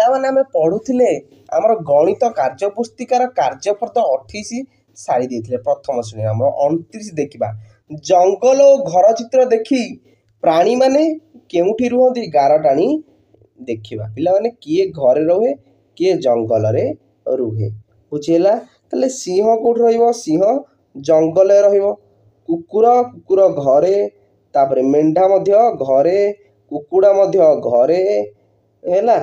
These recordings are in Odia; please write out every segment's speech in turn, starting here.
ପିଲାମାନେ ଆମେ ପଢ଼ୁଥିଲେ ଆମର ଗଣିତ କାର୍ଯ୍ୟପୁସ୍ତିକାର କାର୍ଯ୍ୟଫଳ 28 ସାରି ଦେଇଥିଲେ ପ୍ରଥମ ଶ୍ରେଣୀ ଆମର 29 ଦେଖିବା ଜଙ୍ଗଲ ଓ ଘର ଚିତ୍ର ଦେଖି ପ୍ରାଣୀମାନେ କେଉଁଠି ରୁହନ୍ତି ଗାର ଟାଣି ଦେଖିବା ପିଲାମାନେ କିଏ ଘରେ ରହେ କିଏ ଜଙ୍ଗଲରେ ରୁହେ ବୁଝିହେଲା। ତାହେଲେ ସିଂହ କେଉଁଠି ରହିବ ସିଂହ ଜଙ୍ଗଲରେ ରହିବ କୁକୁର ଘରେ ତାପରେ ମେଣ୍ଢା ମଧ୍ୟ ଘରେ କୁକୁଡ଼ା ମଧ୍ୟ ଘରେ ହେଲା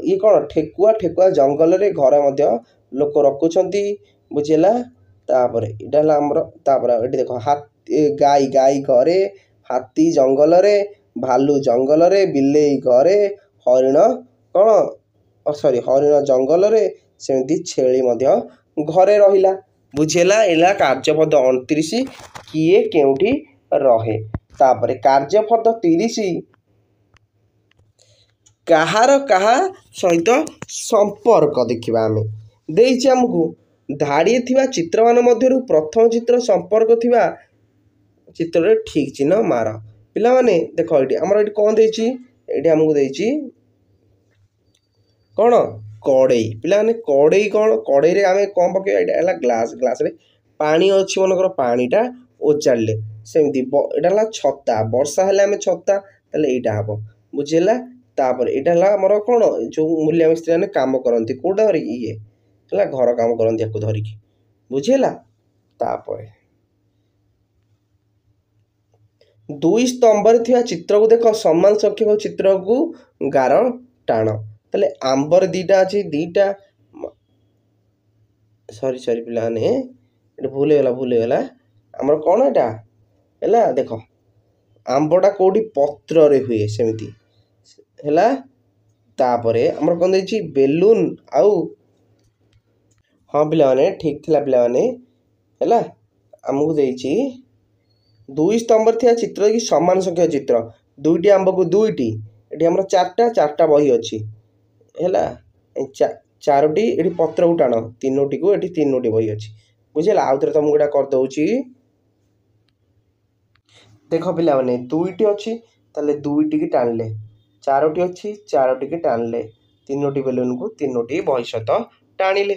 ଇଏ କ'ଣ ଠେକୁଆ ଜଙ୍ଗଲରେ ଘରେ ମଧ୍ୟ ଲୋକ ରଖୁଛନ୍ତି ବୁଝିହେଲା। ତାପରେ ଏଇଟା ହେଲା ଆମର ତାପରେ ଏଠି ଦେଖ ଗାଈ ଘରେ ହାତୀ ଜଙ୍ଗଲରେ ଭାଲୁ ଜଙ୍ଗଲରେ ବିଲେଇ ଘରେ ହରିଣ କ'ଣ ହରିଣ ଜଙ୍ଗଲରେ ସେମିତି ଛେଳି ମଧ୍ୟ ଘରେ ରହିଲା ବୁଝିହେଲା। ଏଇଲା କାର୍ଯ୍ୟପଦ 29 କିଏ କେଉଁଠି ରହେ। ତାପରେ କାର୍ଯ୍ୟପଦ 30 କାହାର କାହା ସହିତ ସମ୍ପର୍କ ଦେଖିବା ଆମେ ଦେଇଛି ଆମକୁ ଧାଡ଼ିଏ ଥିବା ଚିତ୍ରମାନ ମଧ୍ୟରୁ ପ୍ରଥମ ଚିତ୍ର ସମ୍ପର୍କ ଥିବା ଚିତ୍ରରେ ଠିକ୍ ଚିହ୍ନ ମାର। ପିଲାମାନେ ଦେଖ ଏଠି ଆମର ଏଠି କ'ଣ ଦେଇଛି ଏଠି ଆମକୁ ଦେଇଛି କ'ଣ କଡ଼େଇ ପିଲାମାନେ କଡ଼େଇ କ'ଣ କଡ଼େଇରେ ଆମେ କ'ଣ ପକାଇବା ଏଇଟା ହେଲା ଗ୍ଲାସରେ ପାଣି ଅଛି ମନେକର ପାଣିଟା ଓଜାଡ଼ିଲେ ସେମିତି ଏଇଟା ହେଲା ଛତା ବର୍ଷା ହେଲେ ଆମେ ଛତା ତାହେଲେ ଏଇଟା ହେବ ବୁଝିହେଲା। ତାପରେ ଏଇଟା ହେଲା ଆମର କ'ଣ ଯେଉଁ ମୂଲିଆ ମିସ୍ତ୍ରୀମାନେ କାମ କରନ୍ତି କେଉଁଟା ଧରିକି ଇଏ ହେଲା ଘର କାମ କରନ୍ତି ୟାକୁ ଧରିକି ବୁଝିହେଲା। ତାପରେ 2 ସ୍ତମ୍ଭରେ ଥିବା ଚିତ୍ରକୁ ଦେଖ ସମାନ ସଂଖ୍ୟକ ଚିତ୍ରକୁ ଗାର ଟାଣ। ତାହେଲେ ଆମ୍ବରେ ଦୁଇଟା ଅଛି ଦୁଇଟା ସରି ପିଲାମାନେ ଏଠି ଭୁଲ ହେଇଗଲା ଆମର କ'ଣ ଏଇଟା ହେଲା ଦେଖ ଆମ୍ବଟା କେଉଁଠି ପତ୍ରରେ ହୁଏ ସେମିତି ହେଲା। ତାପରେ ଆମର କ'ଣ ଦେଇଛି ବେଲୁନ ଆଉ ହଁ ପିଲାମାନେ ଠିକ୍ ଥିଲା ପିଲାମାନେ ହେଲା ଆମକୁ ଦେଇଛି 2 ସ୍ତମ୍ଭରେ ଥିବା ଚିତ୍ର କି ସମାନ ସଂଖ୍ୟା ଚିତ୍ର ଦୁଇଟି ଆମ୍ବକୁ ଦୁଇଟି ଏଠି ଆମର ଚାରିଟା ବହି ଅଛି ହେଲା 4ଟି ଏଠି ପତ୍ରକୁ ଟାଣ 3ଟିକୁ ଏଠି 3ଟି ବହି ଅଛି ବୁଝିହେଲା। ଆଉ ଥରେ ତମକୁ ଏଇଟା କରିଦେଉଛି ଦେଖ ପିଲାମାନେ 2ଟି ଅଛି ତାହେଲେ 2ଟିକି ଟାଣିଲେ 4ଟି ଅଛି 4ଟିକି ଟାଣିଲେ 3ଟି ବେଲୁନକୁ 3ଟି ବହି ସହିତ ଟାଣିଲେ।